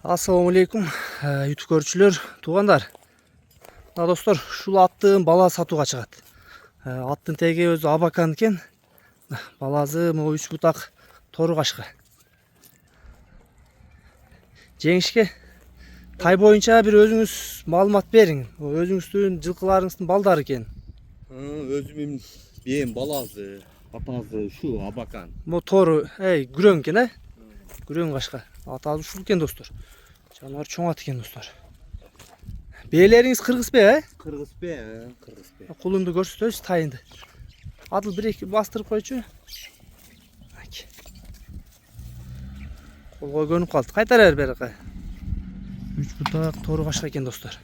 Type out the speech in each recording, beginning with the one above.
Assalamu алейкум, YouTube көрүүчүлөр, туугандар. Мына достор, ушул аттын бала сатууга чыгат. Аттын теги өзү Абакан экен. Баласы могу 3 бутак тору кашка. Жеңишке тай боюнча бир өзүңүз маалымат бериң. Өзүңүздүн жылкыларыңыздын балдары экен. Өзүмün бейин баласы, атасы şu Абакан. Могу тору, күрөң экен, Күрөң кашка. Атасы ушул экен достор. Жанар чоң ат экен достор. Бээлериңиз кыргыз бе, Кыргыз бе, кыргыз бе. Кулунду көрсөтөбүз тайынды. Адыл бир эки бастырып койчу. Колго көнүп калды. Кайтара бер жака. 3 бутак тору кашка экен достор.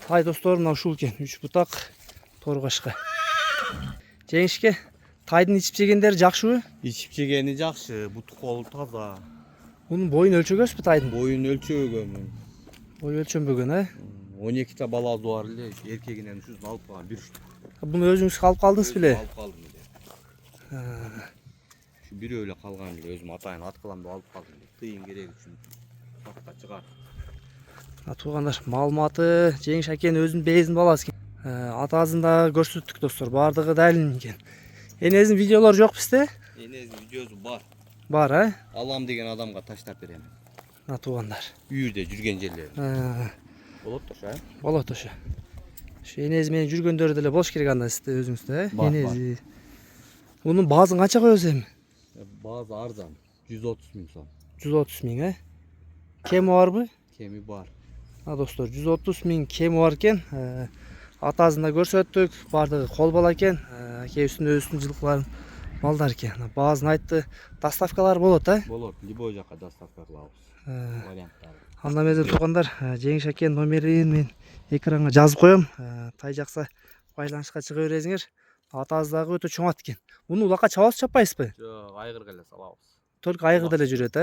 Тай достор мына ушул экен. 3 бутак тору кашка. Жеңишке тайдын ичип жегендери жакшыбы? İçip жегени жакшы, буту кол таза. Мунун боюн өлчөгөсүзбү тайдын? Boyun ölçөгөнмүн. Бою өлчөнбөгөн, 12 та баласы бар эле, эркегинен ушуну алып калган бир штук. Буну өзүңүз алып калдыңыз беле? Алып калдым эле. Şu бирөө эле калган эле, өзүм атайын ат кылам деп алып калдым. Тыйын керек үчүн сатка чыгар. Туугандар, маалыматы Жеңиш акенин өзүнүн бейизин баласы экен. Атасын да көрсөттүк достор, бардыгы дайыл экен. Энесинин видеолору жок бизде? Энесинин видеосу бар. Бар, Алам деген адамга таштап берем. Туугандар. Үйүрдө жүргөн жерлери. Болот да, Болот ошо. Ошо энеси менен жүргөндөрү деле болуш керек анда сизде өзүңүздө, Бар, энеси. Мунун баазын канча коебуз эми? Bazı arzan. 130 bin son. 130 миң, Кеми барбы? Kemi var. Достор, 130 миң кеми бар экен. Атасын да көрсөттүк, бардыгы кол бала экен. Кээбисинин өзүнүн жылкыларын балдар экен. Баазын айтты, доставкалар болот, Болот, любой жака доставка кылабыз. Варианттары. Анда эмесе туугандар, Жеңиш акенин номерин мен экранга жазып коем. Тай жакса байланышка чыга бересиңер. Атасы дагы өтө чоң ат экен. Муну улакка чабасыз, чаппайсызбы? Жок, айгыр эле салабыз. Только айгыр деле жүрөт,